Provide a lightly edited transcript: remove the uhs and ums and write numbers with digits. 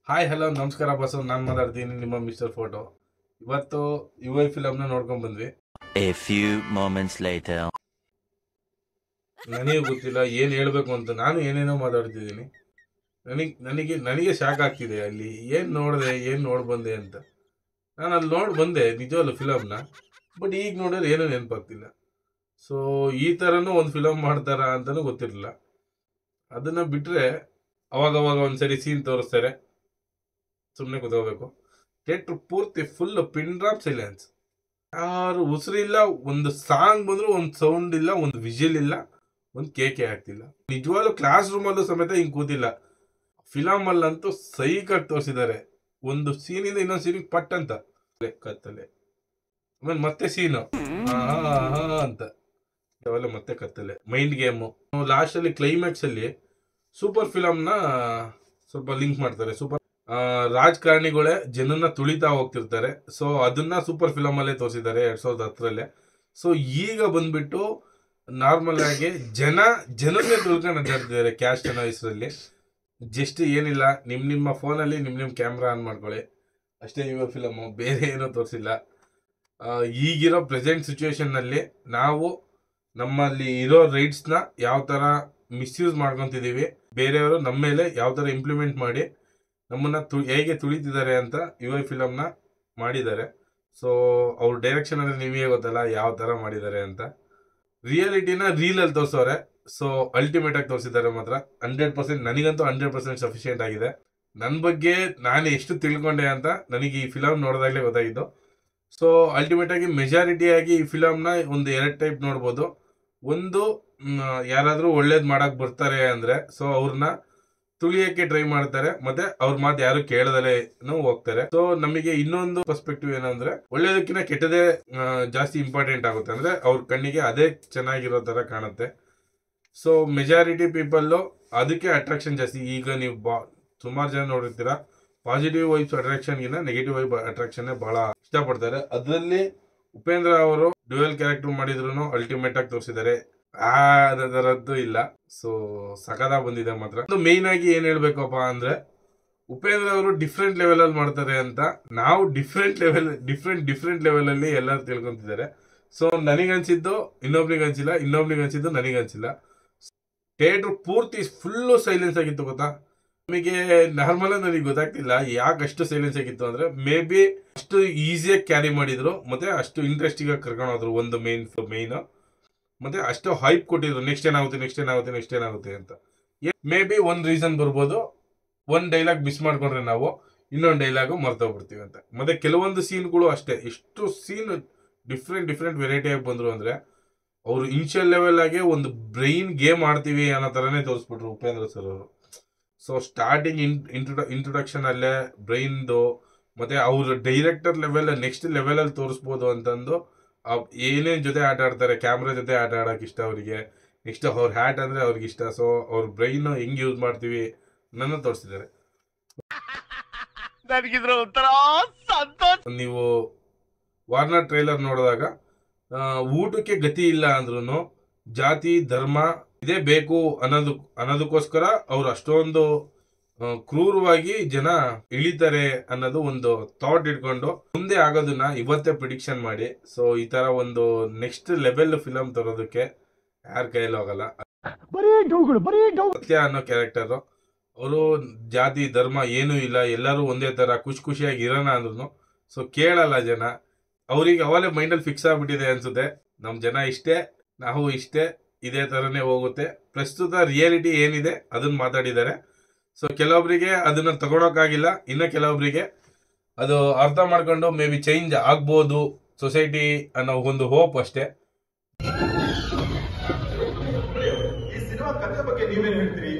Hi hello ನಮಸ್ಕಾರ ಬಸವ್, ನಾನು ಮಾತಾಡ್ತೀನಿ ನಿಮ್ಮ ಮಿಸ್ಟರ್ ಫೋಟೋ. ಇವತ್ತು ಯುವೈ ಫಿಲಮ್ನ ನೋಡ್ಕೊಂಡ್ ಬಂದ್ವಿ. A few moments later. ನನಗೆ ಗೊತ್ತಿಲ್ಲ ಏನು ಹೇಳ್ಬೇಕು ಅಂತ. ನಾನು ಏನೇನೋ ಮಾತಾಡ್ತಿದ್ದೀನಿ. ನನಗೆ ಶಾಕ್ ಆಗ್ತಿದೆ. ಅಲ್ಲಿ ಏನು ನೋಡಿದೆ, ಏನು ನೋಡಿ ಬಂದೆ ಅಂತ. ನಾನು ಅಲ್ಲಿ ನೋಡಿ ಬಂದೆ ನಿಜವಲ್ಲ ಫಿಲಮ್ನ. ಬಟ್ ಈಗ ನೋಡಿದ್ರೆ ಏನೂ ನೆನಪಾಗ್ತಿಲ್ಲ. ಸೊ ಈ ಥರನೂ ಒಂದು ಫಿಲಮ್ ಮಾಡ್ತಾರ ಅಂತಲೂ ಗೊತ್ತಿರಲಿಲ್ಲ. ಅದನ್ನು ಬಿಟ್ಟರೆ ಅವಾಗವಾಗ ಒಂದ್ಸರಿ ಸೀನ್ ತೋರಿಸ್ತಾರೆ, ಸುಮ್ಮನೆ ಕೂತ್ಕೋಬೇಕು. ಥಿಯೇಟ್ರ್ ಪೂರ್ತಿ ಫುಲ್ ಪಿನ್ ಡ್ರಾಪ್ ಸೈಲೆನ್ಸ್. ಯಾರು ಉಸಿರಿಲ್ಲ, ಒಂದು ಸಾಂಗ್ ಬಂದ್ರು ಒಂದು ಸೌಂಡ್ ಇಲ್ಲ, ಒಂದು ವಿಜುವಲ್ ಇಲ್ಲ, ಒಂದು ಕೇಕೆ ಆಗ್ತಿಲ್ಲ. ನಿಜವಾಗ್ಲೂ ಕ್ಲಾಸ್ ರೂಮಲ್ಲೂ ಸಮೇತ ಹಿಂಗೆ ಕೂತಿಲ್ಲ. ಫಿಲಮ್ ಅಲ್ಲಂತೂ ಸೈಕಾಗಿ ತೋರಿಸಿದ್ದಾರೆ. ಒಂದು ಸೀನಿಂದ ಇನ್ನೊಂದು ಸೀನಿಗೆ ಪಟ್ ಅಂತ ಕತ್ತಲೆ, ಆಮೇಲೆ ಮತ್ತೆ ಸೀನು ಅಂತ ಅವೆಲ್ಲ ಮತ್ತೆ ಕತ್ತಲೆ, ಮೈಂಡ್ ಗೇಮು. ಲಾಸ್ಟ್ ಅಲ್ಲಿ ಕ್ಲೈಮ್ಯಾಕ್ಸ್ ಅಲ್ಲಿ ಸೂಪರ್ ಫಿಲಮ್ನ ಸ್ವಲ್ಪ ಲಿಂಕ್ ಮಾಡ್ತಾರೆ. ಸೂಪರ್ ರಾಜಕಾರಣಿಗಳೇ ಜನನ್ನ ತುಳಿತಾ ಹೋಗ್ತಿರ್ತಾರೆ. ಸೊ ಅದನ್ನ ಸೂಪರ್ ಫಿಲಮ್ ಅಲ್ಲೇ ತೋರಿಸಿದ್ದಾರೆ 2010. ಸೊ ಈಗ ಬಂದ್ಬಿಟ್ಟು ನಾರ್ಮಲ್ ಆಗಿ ಜನರನ್ನೇ ತುಳ್ಕೊಂಡು ಅಡ್ಡಾಡ್ತಿದ್ದಾರೆ ಕ್ಯಾಸ್ಟ್ ಅನ್ನೋ ಹೆಸರಲ್ಲಿ. ಜಸ್ಟ್ ಏನಿಲ್ಲ, ನಿಮ್ಮ ಫೋನಲ್ಲಿ ನಿಮ್ಮ ಕ್ಯಾಮ್ರಾ ಆನ್ ಮಾಡ್ಕೊಳ್ಳಿ ಅಷ್ಟೇ. ಇವಾಗ ಫಿಲಮು ಬೇರೆ ಏನೋ ತೋರಿಸಿಲ್ಲ. ಈಗಿರೋ ಪ್ರೆಸೆಂಟ್ ಸಿಚುವೇಶನ್ನಲ್ಲಿ ನಾವು ನಮ್ಮಲ್ಲಿ ಇರೋ ರೈಟ್ಸ್ನ ಯಾವ ಥರ ಮಿಸ್ಯೂಸ್ ಮಾಡ್ಕೊತಿದ್ದೀವಿ, ಬೇರೆಯವರು ನಮ್ಮ ಮೇಲೆ ಯಾವ ಥರ ಇಂಪ್ಲಿಮೆಂಟ್ ಮಾಡಿ ನಮ್ಮನ್ನ ಹೇಗೆ ತುಳಿತಿದ್ದಾರೆ ಅಂತ ಯುವೈ ಫಿಲಮ್ನ ಮಾಡಿದ್ದಾರೆ. ಸೊ ಅವ್ರ ಡೈರೆಕ್ಷನ್ ಅಂದರೆ ನಿಮಗೆ ಗೊತ್ತಲ್ಲ ಯಾವ ಥರ ಮಾಡಿದ್ದಾರೆ ಅಂತ. ರಿಯಾಲಿಟಿನ ರೀಲಲ್ಲಿ ತೋರಿಸೋರೆ. ಸೊ ಅಲ್ಟಿಮೇಟ್ ಆಗಿ ತೋರಿಸಿದ್ದಾರೆ ಮಾತ್ರ. 100%, ನನಗಂತೂ 100% ಸಫಿಷಿಯೆಂಟ್ ಆಗಿದೆ. ನನ್ನ ಬಗ್ಗೆ ನಾನು ಎಷ್ಟು ತಿಳ್ಕೊಂಡೆ ಅಂತ ನನಗೆ ಈ ಫಿಲಮ್ ನೋಡಿದಾಗಲೇ ಗೊತ್ತಾಗಿದ್ದು. ಸೊ ಅಲ್ಟಿಮೇಟ್ ಆಗಿ ಮೆಜಾರಿಟಿಯಾಗಿ ಈ ಫಿಲಮ್ನ ಒಂದು 2 ಟೈಪ್ ನೋಡ್ಬೋದು. ಒಂದು, ಯಾರಾದರೂ ಒಳ್ಳೇದು ಮಾಡಕ್ಕೆ ಬರ್ತಾರೆ ಅಂದರೆ ಸೊ ಅವ್ರನ್ನ ತುಳಿಯೋಕ್ಕೆ ಟ್ರೈ ಮಾಡ್ತಾರೆ, ಮತ್ತೆ ಅವ್ರ ಮಾತು ಯಾರು ಕೇಳದಲೇ ಹೋಗ್ತಾರೆ. ಸೊ ನಮಗೆ ಇನ್ನೊಂದು ಪರ್ಸ್ಪೆಕ್ಟಿವ್ ಏನಂದ್ರೆ ಒಳ್ಳೇದಕ್ಕಿಂತ ಕೆಟ್ಟದೇ ಜಾಸ್ತಿ ಇಂಪಾರ್ಟೆಂಟ್ ಆಗುತ್ತೆ. ಅಂದ್ರೆ ಅವ್ರ ಕಣ್ಣಿಗೆ ಅದೇ ಚೆನ್ನಾಗಿರೋ ತರ ಕಾಣುತ್ತೆ. ಸೊ ಮೆಜಾರಿಟಿ ಪೀಪಲ್ಲು ಅದಕ್ಕೆ ಅಟ್ರಾಕ್ಷನ್ ಜಾಸ್ತಿ. ಈಗ ನೀವು ಸುಮಾರು ಜನ ನೋಡಿರ್ತೀರಾ, ಪಾಸಿಟಿವ್ ವೈಬ್ಸ್ ಅಟ್ರಾಕ್ಷನ್ಗಿಂತ ನೆಗೆಟಿವ್ ವೈಬ್ ಅಟ್ರಾಕ್ಷನ್ ಬಹಳ ಇಷ್ಟಪಡ್ತಾರೆ. ಅದರಲ್ಲಿ ಉಪೇಂದ್ರ ಅವರು ಡ್ಯುಯಲ್ ಕ್ಯಾರೆಕ್ಟರ್ ಮಾಡಿದ್ರು ಅಲ್ಟಿಮೇಟ್ ಆಗಿ ತೋರಿಸಿದ್ದಾರೆ. ಅದರದ್ದು ಇಲ್ಲ. ಸೊ ಸಕದ ಬಂದಿದೆ ಮಾತ್ರ. ಮೇನ್ ಆಗಿ ಏನ್ ಹೇಳ್ಬೇಕಪ್ಪ ಅಂದ್ರೆ, ಉಪೇಂದ್ರ ಅವರು ಡಿಫ್ರೆಂಟ್ ಲೆವೆಲ್ ಅಲ್ಲಿ ಮಾಡ್ತಾರೆ ಅಂತ ನಾವು ಡಿಫ್ರೆಂಟ್ ಲೆವೆಲ್ ಅಲ್ಲಿ ಎಲ್ಲರೂ ತಿಳ್ಕೊಂತಿದ್ದಾರೆ. ಸೊ ನನಗನ್ಸಿದ್ದು ಇನ್ನೊಬ್ನಿಗೆ ಅನ್ಸಿಲ್ಲ, ಇನ್ನೊಬ್ನಿಗೆ ಅನ್ಸಿದ್ದು ನನಗನ್ಸಿಲ್ಲ. ಥಿಯೇಟರ್ ಪೂರ್ತಿ ಫುಲ್ಲು ಸೈಲೆನ್ಸ್ ಆಗಿತ್ತು ಗೊತ್ತಾ. ನಮಗೆ ನಾರ್ಮಲ್ ನನಗೆ ಗೊತ್ತಾಗ್ತಿಲ್ಲ ಯಾಕೆ ಅಷ್ಟು ಸೈಲೆನ್ಸ್ ಆಗಿತ್ತು ಅಂದ್ರೆ, ಮೇ ಬಿ ಅಷ್ಟು ಈಸಿಯಾಗಿ ಕ್ಯಾರಿ ಮಾಡಿದ್ರು, ಮತ್ತೆ ಅಷ್ಟು ಇಂಟ್ರೆಸ್ಟಿಂಗ್ ಆಗಿ ಕರ್ಕೊಂಡು ಹೋದ್ರು. ಒಂದು ಮೇನ್ ಮತ್ತೆ ಅಷ್ಟು ಹೈಪ್ ಕೊಟ್ಟಿದ್ರು, ನೆಕ್ಸ್ಟ್ ಏನಾಗುತ್ತೆ ಅಂತ. ಮೇ ಬಿ ಒಂದು ರೀಸನ್ ಬರ್ಬೋದು, ಒಂದು ಡೈಲಾಗ್ ಮಿಸ್ ಮಾಡ್ಕೊಂಡ್ರೆ ನಾವು ಇನ್ನೊಂದು ಡೈಲಾಗು ಮರ್ತೋಗ್ಬಿಡ್ತೀವಿ ಅಂತ. ಮತ್ತೆ ಕೆಲವೊಂದು ಸೀನ್ಗಳು ಅಷ್ಟೇ, ಎಷ್ಟು ಸೀನ್ ಡಿಫ್ರೆಂಟ್ ವೆರೈಟಿ ಆಗಿ ಬಂದ್ರು ಅಂದ್ರೆ, ಅವರು ಇನಿಷಿಯಲ್ ಲೆವೆಲ್ ಆಗಿ ಒಂದು ಬ್ರೈನ್ ಗೇಮ್ ಆಡ್ತೀವಿ ಅನ್ನೋ ಥರನೇ ತೋರಿಸ್ಬಿಟ್ರು ಉಪೇಂದ್ರ ಸರ್ ಅವರು. ಸೊ ಸ್ಟಾರ್ಟಿಂಗ್ ಇಂಟ್ರೊಡಕ್ಷನ್ ಅಲ್ಲೇ ಬ್ರೈನ್ದು, ಮತ್ತೆ ಅವ್ರ ಡೈರೆಕ್ಟರ್ ಲೆವೆಲ್ ನೆಕ್ಸ್ಟ್ ಲೆವೆಲಲ್ಲಿ ತೋರಿಸ್ಬೋದು ಅಂತಂದು ಏನೇನು ಜೊತೆ ಆಟ ಆಡ್ತಾರೆ, ಕ್ಯಾಮ್ರಾ ಜೊತೆ ಆಟ ಆಡೋಕೆ ಇಷ್ಟ ಅವರಿಗೆ. ನೆಕ್ಸ್ಟ್ ಅವ್ರ ಹ್ಯಾಟ್ ಅಂದರೆ ಅವ್ರಿಗೆ ಇಷ್ಟ. ಸೊ ಅವ್ರ ಬ್ರೈನ್ ಹೆಂಗೆ ಯೂಸ್ ಮಾಡ್ತೀವಿ ನನ್ನ ತೋರಿಸಿದ್ದಾರೆ. ನೀವು ವಾರ್ನರ್ ಟ್ರೈಲರ್ ನೋಡಿದಾಗ ಊಟಕ್ಕೆ ಗತಿ ಇಲ್ಲ ಅಂದ್ರೂ ಜಾತಿ ಧರ್ಮ ಇದೇ ಬೇಕು ಅನ್ನೋದಕ್ಕೋಸ್ಕರ ಅವ್ರು ಅಷ್ಟೊಂದು ಕ್ರೂರವಾಗಿ ಜನ ಇಳಿತಾರೆ ಅನ್ನೋದು ಒಂದು ಥಾಟ್ ಇಟ್ಕೊಂಡು ಮುಂದೆ ಆಗೋದನ್ನ ಇವತ್ತೇ ಪ್ರಿಡಿಕ್ಷನ್ ಮಾಡಿ. ಸೊ ಈ ತರ ಒಂದು ನೆಕ್ಸ್ಟ್ ಲೆವೆಲ್ ಫಿಲಮ್ ತರೋದಕ್ಕೆ ಯಾರ ಕೈಯಲ್ಲಿ ಹೋಗಲ್ಲ. ಸತ್ಯ ಅನ್ನೋ ಕ್ಯಾರೆಕ್ಟರ್, ಅವರು ಜಾತಿ ಧರ್ಮ ಏನೂ ಇಲ್ಲ, ಎಲ್ಲರೂ ಒಂದೇ ತರ ಖುಷಿಯಾಗಿ ಇರೋಣ ಅಂದ್ರು ಸೊ ಕೇಳಲ್ಲ ಜನ. ಅವ್ರಿಗೆ ಅವಲೇ ಮೈಂಡಲ್ಲಿ ಫಿಕ್ಸ್ ಆಗ್ಬಿಟ್ಟಿದೆ ಅನ್ಸುತ್ತೆ, ನಮ್ ಜನ ಇಷ್ಟೇ, ನಾವು ಇಷ್ಟೇ, ಇದೇ ತರನೇ ಹೋಗುತ್ತೆ. ಪ್ರಸ್ತುತ ರಿಯಾಲಿಟಿ ಏನಿದೆ ಅದನ್ನ ಮಾತಾಡಿದ್ದಾರೆ. ಸೊ ಕೆಲವೊಬ್ಬರಿಗೆ ಅದನ್ನ ತಗೊಳಕ್ಕಾಗಿಲ್ಲ, ಇನ್ನು ಕೆಲವೊಬ್ಬರಿಗೆ ಅದು ಅರ್ಥ ಮಾಡ್ಕೊಂಡು ಮೇ ಬಿ ಚೇಂಜ್ ಆಗ್ಬೋದು ಸೊಸೈಟಿ ಅನ್ನೋ ಒಂದು ಹೋಪ್ ಅಷ್ಟೇ. ಈ ಸಿನಿಮಾ ಕಥೆ ಬಗ್ಗೆ ನೀವೇನು ಹೇಳ್ತೀರಿ?